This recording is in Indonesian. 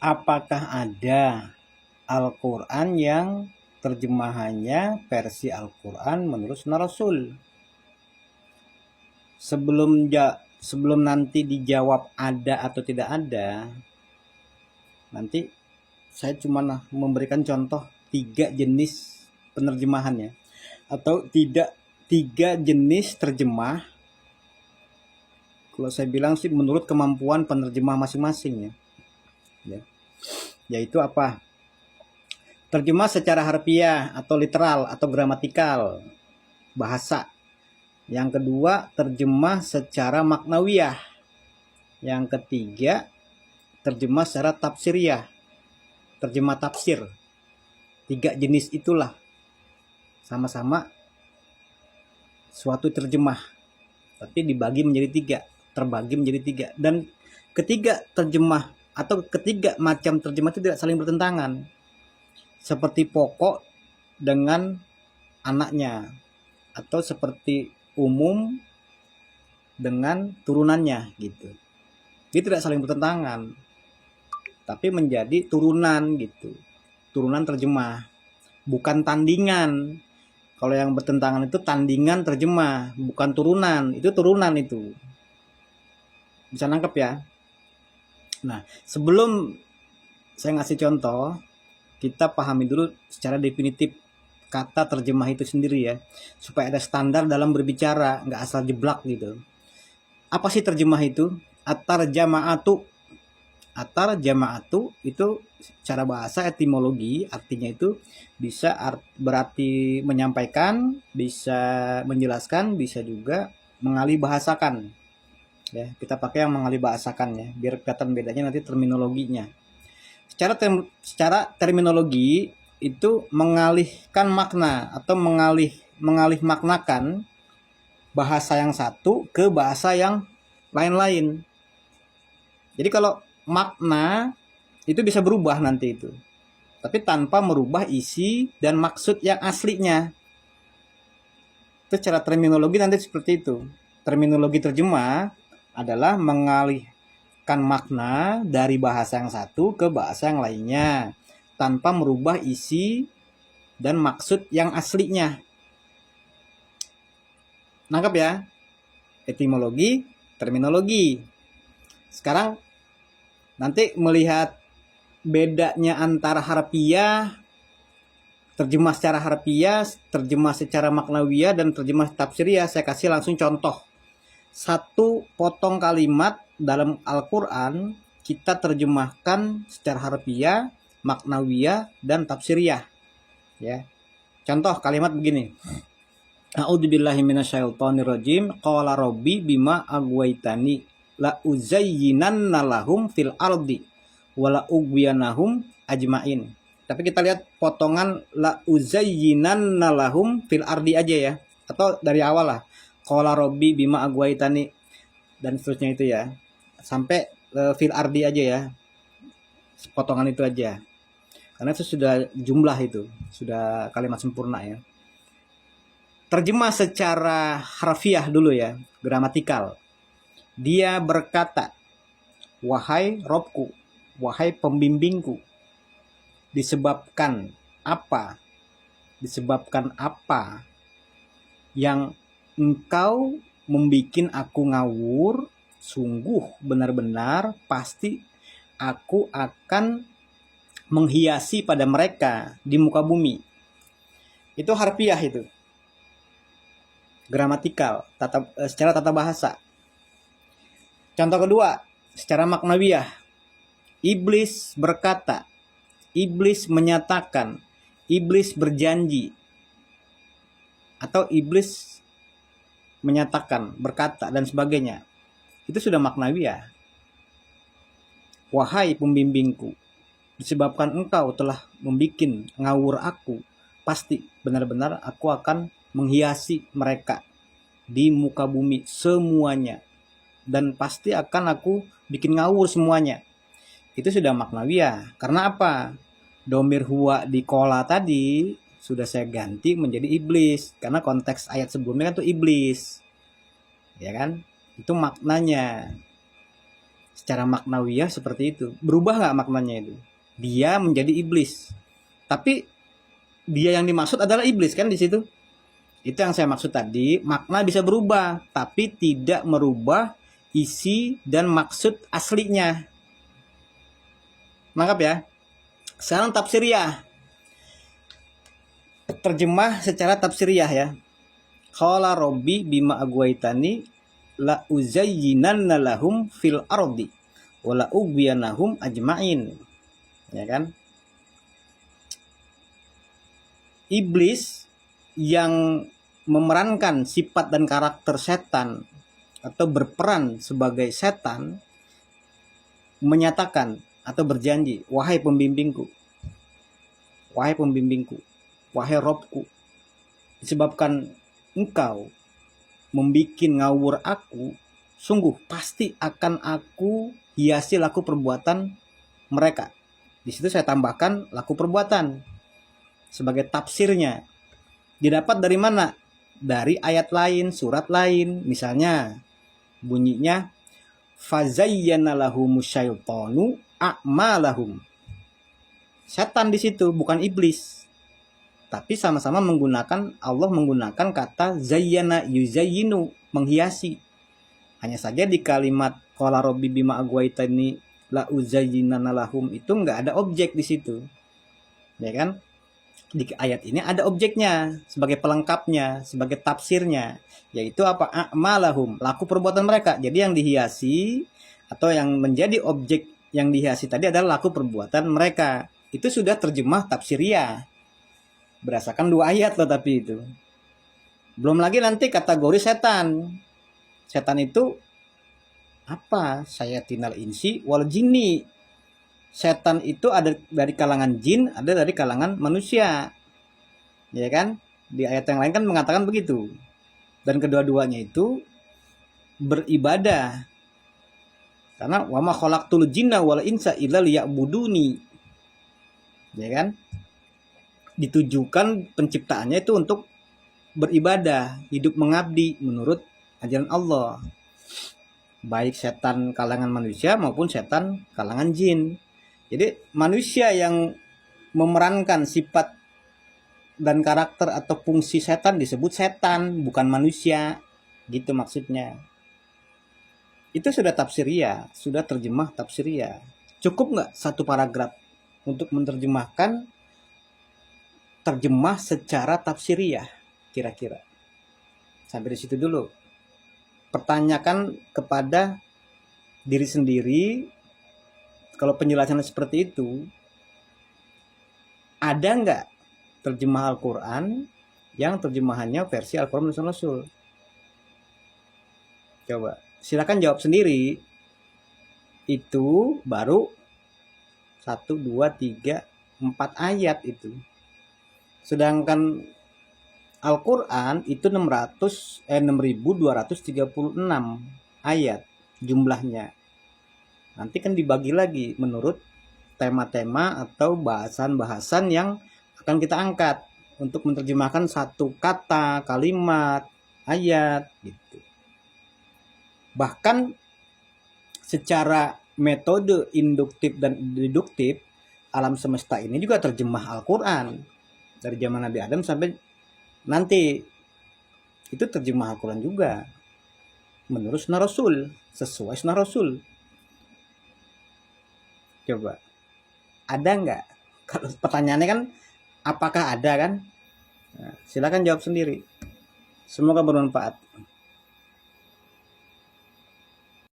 apakah ada Al-Quran yang terjemahannya versi Al-Quran menurut Sunnah Rasul? Sebelum nanti dijawab ada atau tidak ada, nanti saya cuma memberikan contoh 3 jenis penerjemahannya, atau tidak 3 jenis terjemah. Kalau saya bilang sih menurut kemampuan penerjemah masing-masing ya. Yaitu apa? Terjemah secara harfiah atau literal atau gramatikal bahasa. Yang kedua, terjemah secara maknawiyah. Yang ketiga, terjemah secara tafsiriyah, terjemah tafsir. 3 jenis itulah sama-sama suatu terjemah, tapi dibagi menjadi 3, terbagi menjadi 3. Dan ketiga terjemah atau ketiga macam terjemah itu tidak saling bertentangan, seperti pokok dengan anaknya, atau seperti umum dengan turunannya gitu. Dia tidak saling bertentangan, tapi menjadi turunan gitu, turunan terjemah, bukan tandingan. Kalau yang bertentangan itu tandingan terjemah, bukan turunan. Itu turunan itu. Bisa nangkep ya? Nah, sebelum saya ngasih contoh, kita pahami dulu secara definitif kata terjemah itu sendiri ya, supaya ada standar dalam berbicara, nggak asal jeblak gitu. Apa sih terjemah itu? Atar-jamaatu itu cara bahasa etimologi, artinya itu bisa berarti menyampaikan, bisa menjelaskan, bisa juga mengalih bahasakan. Ya, kita pakai yang mengalih bahasakan ya, biar kelihatan bedanya nanti terminologinya. Secara terminologi itu mengalihkan makna atau mengalih maknakan bahasa yang satu ke bahasa yang lain-lain. Jadi kalau makna itu bisa berubah nanti itu, tapi tanpa merubah isi dan maksud yang aslinya. Itu cara terminologi nanti seperti itu. Terminologi terjemah adalah mengalihkan makna dari bahasa yang satu ke bahasa yang lainnya tanpa merubah isi dan maksud yang aslinya. Nangkap ya? Etimologi, terminologi. Sekarang nanti melihat bedanya antara harfiah, terjemah secara harfiah, terjemah secara maknawiyah, dan terjemah tafsiriyah. Saya kasih langsung contoh. Satu potong kalimat dalam Al-Quran kita terjemahkan secara harfiah, maknawiyah, dan tafsiriyah. Ya. Contoh kalimat begini. A'udzubillahi minasyaitonirrajim. Qala rabbi bima aghwaytani la uzayyinanna lahum fil ardi wa la ughwiyanahum ajmain. Tapi kita lihat potongan la uzayyinanna lahum fil ardi aja ya, atau dari awal lah. Qala rabbi bima aghwaytani dan seterusnya itu ya. Sampai fil ardi aja ya. Potongan itu aja. Karena itu sudah jumlah, itu sudah kalimat sempurna ya. Terjemah secara harfiah dulu ya, gramatikal. Dia berkata, wahai Robku, wahai pembimbingku, disebabkan apa? Disebabkan apa yang engkau membikin aku ngawur, sungguh benar-benar pasti aku akan menghiasi pada mereka di muka bumi. Itu harfiah itu. Gramatikal, secara tata bahasa. Contoh kedua, secara maknawiyah. Iblis berkata, iblis menyatakan, iblis berjanji, atau iblis menyatakan, berkata, dan sebagainya. Itu sudah maknawiyah. Wahai pembimbingku, disebabkan engkau telah membikin ngawur aku, pasti benar-benar aku akan menghiasi mereka di muka bumi semuanya, dan pasti akan aku bikin ngawur semuanya. Itu sudah maknawiyah. Karena apa? Domir huwa di kola tadi sudah saya ganti menjadi iblis, karena konteks ayat sebelumnya kan itu iblis, ya kan? Itu maknanya. Secara maknawiyah seperti itu. Berubah nggak maknanya itu? Dia menjadi iblis. Tapi dia yang dimaksud adalah iblis kan di situ. Itu yang saya maksud tadi, makna bisa berubah, tapi tidak merubah isi dan maksud aslinya. Nangkap ya? Sekarang tafsiriyah. Terjemah secara tafsiriyah ya. Qala Rabbi bima agwaitani la uzayyinanna lahum fil ardi wa la ughwiyanahum ajma'in. Ya kan? Iblis yang memerankan sifat dan karakter setan atau berperan sebagai setan menyatakan atau berjanji, wahai pembimbingku, wahai Robku, disebabkan engkau membuat ngawur aku, sungguh pasti akan aku hiasi laku perbuatan mereka. Di situ saya tambahkan laku perbuatan sebagai tafsirnya. Didapat dari mana? Dari ayat lain, surat lain. Misalnya bunyinya fazayyana lahumus syaitanu a'malahum. Setan di situ bukan iblis. Tapi sama-sama menggunakan, Allah menggunakan kata zayyana yuzayyinu, menghiasi. Hanya saja di kalimat qala rabbi bima agwaitani la uzayyinana lahum itu enggak ada objek di situ. Ya kan? Di ayat ini ada objeknya sebagai pelengkapnya, sebagai tafsirnya, yaitu apa? A'malahum, laku perbuatan mereka. Jadi yang dihiasi atau yang menjadi objek yang dihiasi tadi adalah laku perbuatan mereka. Itu sudah terjemah tafsiriyah. Berdasarkan 2 ayat loh, tapi itu. Belum lagi nanti kategori setan. Setan itu apa? Sayatinal insi wal jinni. Setan itu ada dari kalangan jin, ada dari kalangan manusia. Ya kan? Di ayat yang lain kan mengatakan begitu. Dan kedua-duanya itu beribadah. Karena wa ma khalaqtul jinna wal insa illa liya'buduni. Ya kan? Ditujukan penciptaannya itu untuk beribadah, hidup mengabdi menurut ajaran Allah. Baik setan kalangan manusia maupun setan kalangan jin. Jadi manusia yang memerankan sifat dan karakter atau fungsi setan disebut setan, bukan manusia. Gitu maksudnya. Itu sudah tafsiriyah, sudah terjemah tafsiriyah. Cukup nggak satu paragraf untuk menerjemahkan terjemah secara tafsiriyah kira-kira? Sampai di situ dulu. Pertanyakan kepada diri sendiri, kalau penjelasan seperti itu, ada nggak terjemah Al-Quran yang terjemahannya versi Al-Quran dan Rasul? Coba, silakan jawab sendiri. Itu baru 1, 2, 3, 4 ayat itu. Sedangkan Al-Quran itu 6.236 ayat jumlahnya. Nanti kan dibagi lagi menurut tema-tema atau bahasan-bahasan yang akan kita angkat untuk menerjemahkan satu kata, kalimat, ayat gitu. Bahkan secara metode induktif dan deduktif, alam semesta ini juga terjemah Al-Quran. Dari zaman Nabi Adam sampai nanti itu terjemah Al-Quran juga menurut sunnah Rasul, sesuai sunnah Rasul. Coba, ada nggak? Kalau pertanyaannya kan apakah ada kan? Nah, silakan jawab sendiri. Semoga bermanfaat.